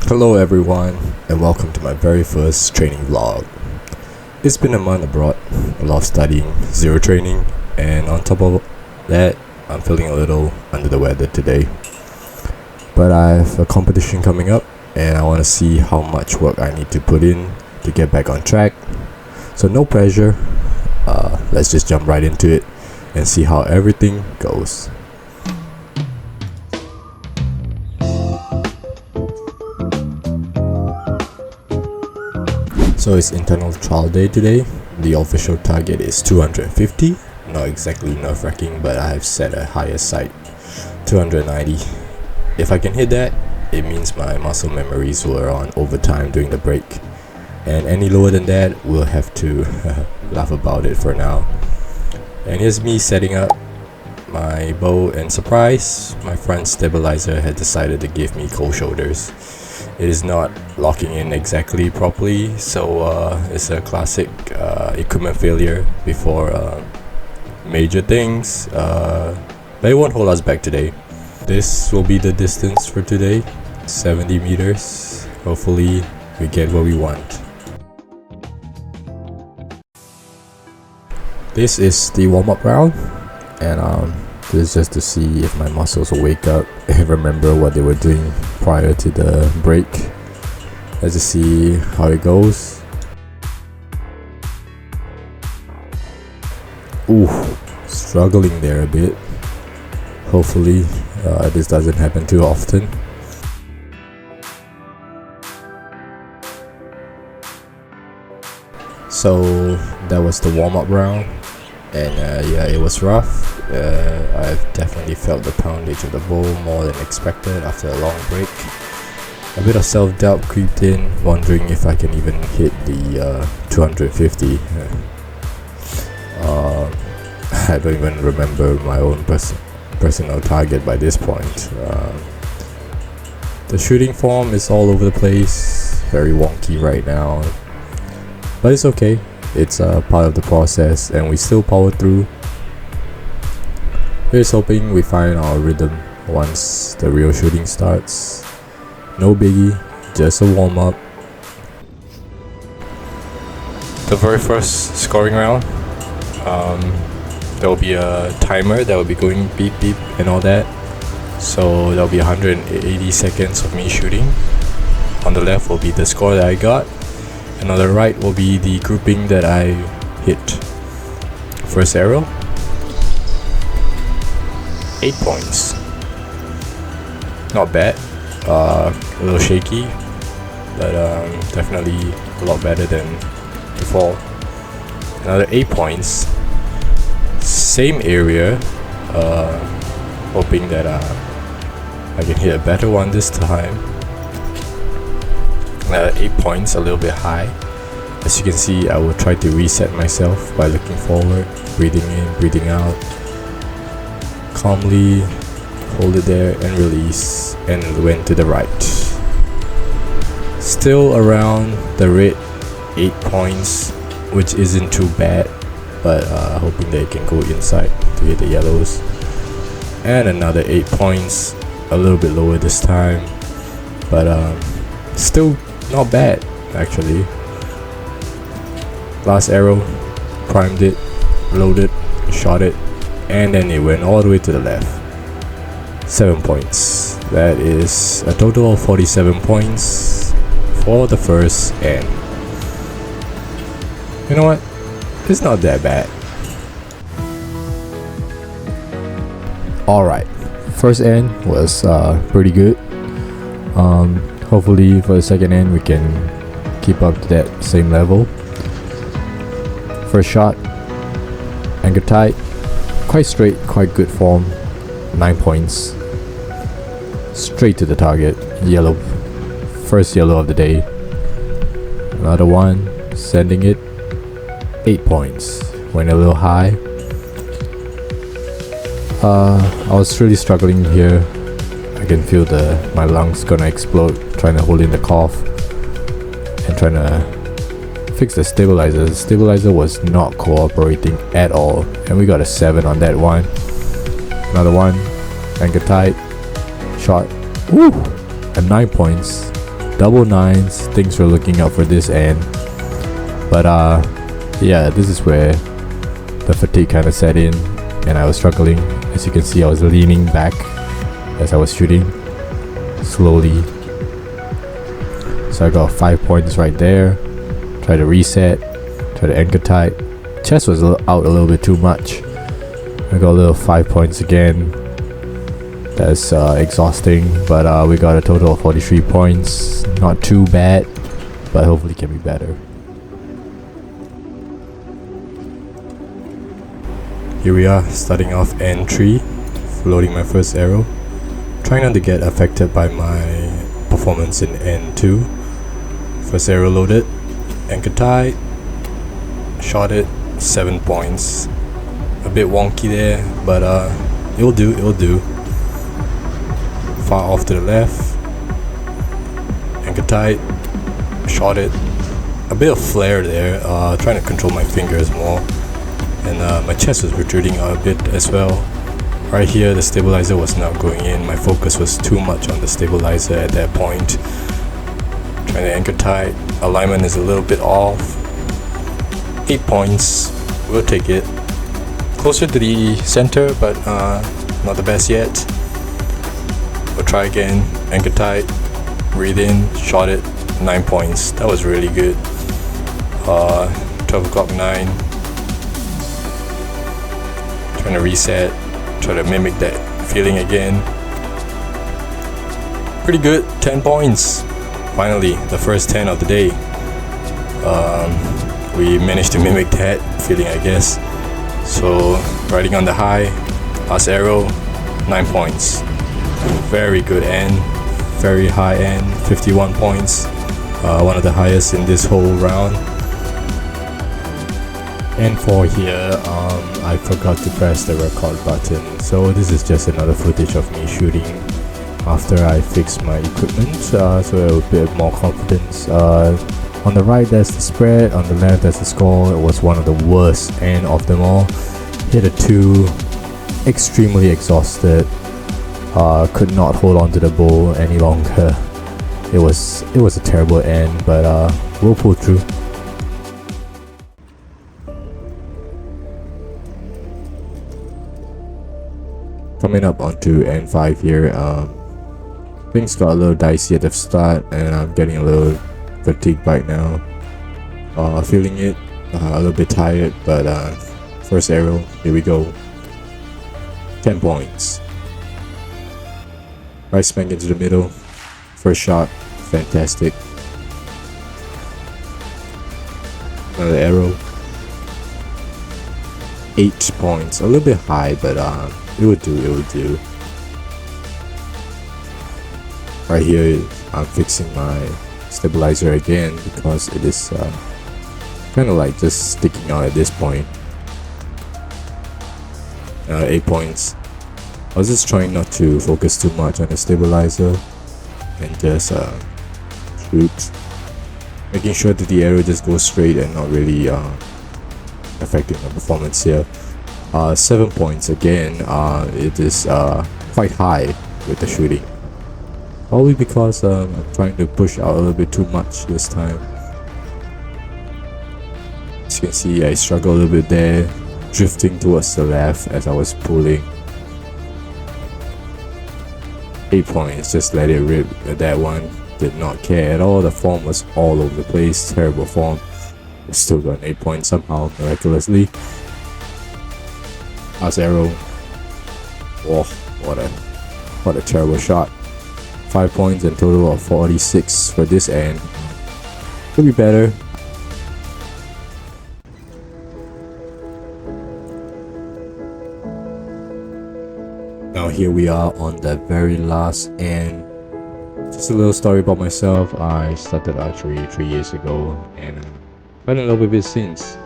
Hello everyone, and welcome to my very first training vlog. It's been a month abroad, a lot of studying, zero training, and on top of that, I'm feeling a little under the weather today. But I have a competition coming up, and I want to see how much work I need to put in to get back on track. So no pressure, let's just jump right into it and see how everything goes. So it's internal trial day today. The official target is 250. Not exactly nerve-wracking, but I have set a higher sight, 290. If I can hit that, it means my muscle memories were on overtime during the break. And any lower than that, we'll have to laugh about it for now. And here's me setting up my bow, and surprise, my front stabilizer had decided to give me cold shoulders. It is not locking in exactly properly, so it's a classic equipment failure before major things, but it won't hold us back today. This will be the distance for today, 70 meters. Hopefully we get what we want. This is the warm-up round, and this is just to see if my muscles will wake up and remember what they were doing prior to the break. Let's just see how it goes. Ooh, struggling there a bit. Hopefully this doesn't happen too often. So that was the warm-up round, and yeah, it was rough. I've definitely felt the poundage of the bow more than expected after a long break. A bit of self-doubt creeped in, wondering if I can even hit the 250. I don't even remember my own personal target by this point. The shooting form is all over the place, very wonky right now, but it's okay. It's part of the process, and we still power through. Here's hoping we find our rhythm once the real shooting starts. No biggie, just a warm-up. The very first scoring round, there will be a timer that will be going beep beep and all that. So there will be 180 seconds of me shooting. On the left will be the score that I got, and on the right will be the grouping that I hit. First arrow, 8 points. Not bad. A little shaky, but definitely a lot better than before. Another 8 points. Same area. Hoping that I can hit a better one this time. Another 8 points, a little bit high. As you can see, I will try to reset myself by looking forward, breathing in, breathing out. Calmly hold it there and release, and went to the right. Still around the red 8 points, which isn't too bad, but hoping they can go inside to hit the yellows. And another 8 points, a little bit lower this time, but still not bad actually. Last arrow, primed it, loaded, shot it, and then it went all the way to the left. 7 points. That is a total of 47 points for the first end. You know what? It's not that bad. Alright, first end was pretty good. Hopefully for the second end we can keep up to that same level. First shot, anchor tight, quite straight, quite good form. 9 points. Straight to the target. Yellow. First yellow of the day. Another one. Sending it. 8 points. Went a little high. I was really struggling here. I can feel my lungs gonna explode trying to hold in the cough and trying to fix the stabilizer. The stabilizer was not cooperating at all, and we got a 7 on that one. Another one, anchor tight, shot, woo, and 9 points. double nines. Things were looking up for this end, but yeah, this is where the fatigue kind of set in and I was struggling. As you can see, I was leaning back as I was shooting slowly. So I got 5 points right there. Try to reset, try to anchor tight. Chest was out a little bit too much. I got a little 5 points again. That's exhausting, but we got a total of 43 points. Not too bad, but hopefully can be better. Here we are, starting off N3, loading my first arrow. Trying not to get affected by my performance in N2. First arrow loaded, anchor tight, shot it, 7 points. A bit wonky there, but it'll do. Far off to the left, anchor tight, shot it. A bit of flare there, trying to control my fingers more. And my chest was protruding out a bit as well. Right here, the stabilizer was not going in. My focus was too much on the stabilizer at that point. Trying to anchor tight. Alignment is a little bit off. 8 points. We'll take it. Closer to the center, but not the best yet. We'll try again. Anchor tight. Breathe in. Shot it. 9 points. That was really good. 12 o'clock 9. Trying to reset, try to mimic that feeling again. Pretty good, 10 points. Finally, the first 10 of the day. We managed to mimic that feeling, I guess. So, riding on the high, last arrow, 9 points. Very good end, very high end, 51 points. One of the highest in this whole round. And for here, I forgot to press the record button, so this is just another footage of me shooting after I fixed my equipment, so a bit more confidence. On the right there's the spread, on the left there's the score. It was one of the worst end of them all. Hit a 2, extremely exhausted, could not hold on to the bow any longer. It was a terrible end, but we'll pull through. Coming up onto N5 here, things got a little dicey at the start and I'm getting a little fatigued right now. Feeling it, a little bit tired, but first arrow, here we go. 10 points. Right smack into the middle. First shot, fantastic. Another arrow. 8 points, a little bit high, but it would do. Right here, I'm fixing my stabilizer again because it is kind of like just sticking out at this point. 8 points. I was just trying not to focus too much on the stabilizer and just shoot, making sure that the arrow just goes straight and not really affecting the performance here. 7 points again. It is quite high with the shooting, probably because I'm trying to push out a little bit too much this time. As you can see, I struggle a little bit there, drifting towards the left as I was pulling. 8 points, just let it rip. That one did not care at all. The form was all over the place, terrible form. I still got an 8 points somehow, miraculously. Last arrow. Oh, what a terrible shot. 5 points and total of 46 for this end. Could be better. Now here we are on the very last end. Just a little story about myself. I started archery 3 years ago and fell in love with it since.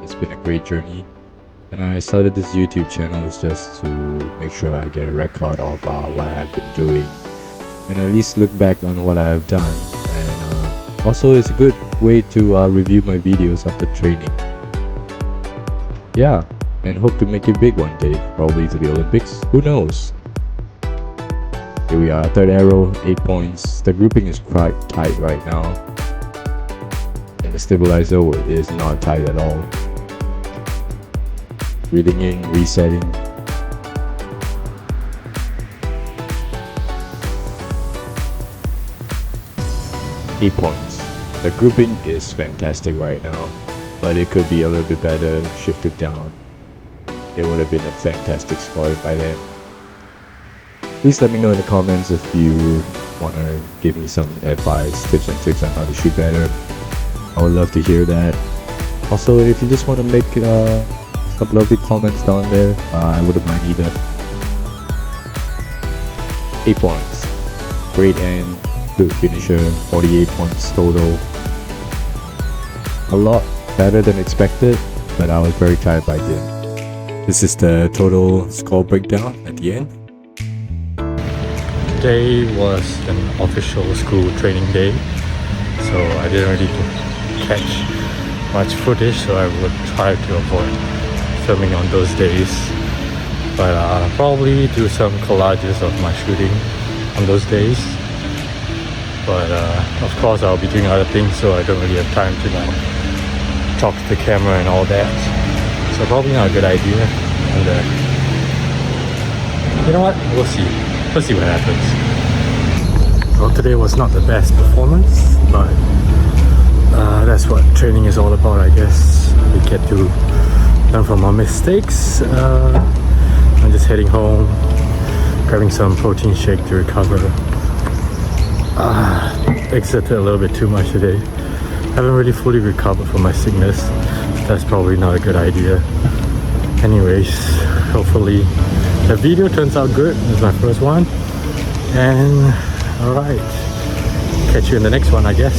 It's been a great journey. And I started this YouTube channel just to make sure I get a record of what I've been doing and at least look back on what I've done. And also it's a good way to review my videos after training. Yeah, and hope to make it big one day, probably to the Olympics, who knows. Here we are, third arrow, 8 points. The grouping is quite tight right now. And the stabilizer is not tight at all. Reading in, resetting. Eight points. The grouping is fantastic right now, but it could be a little bit better shifted down. It would have been a fantastic score by then. Please let me know in the comments if you want to give me some advice, tips and tricks on how to shoot better. I would love to hear that. Also, if you just want to make some lovely comments down there, I wouldn't mind either. 8 points. Great end, good finisher, 48 points total. A lot better than expected, but I was very tired by then. This is the total score breakdown at the end. Today was an official school training day, so I didn't really catch much footage, so I would try to avoid filming on those days. But I'll probably do some collages of my shooting on those days. But of course I'll be doing other things, so I don't really have time to talk to the camera and all that. So probably not a good idea. And you know what? We'll see. We'll see what happens. Well, today was not the best performance, but that's what training is all about, I guess. We get to learn from our mistakes. I'm just heading home, grabbing some protein shake to recover. Exited a little bit too much today. Haven't really fully recovered from my sickness. That's probably not a good idea. Anyways, hopefully the video turns out good. This is my first one. And alright, catch you in the next one, I guess.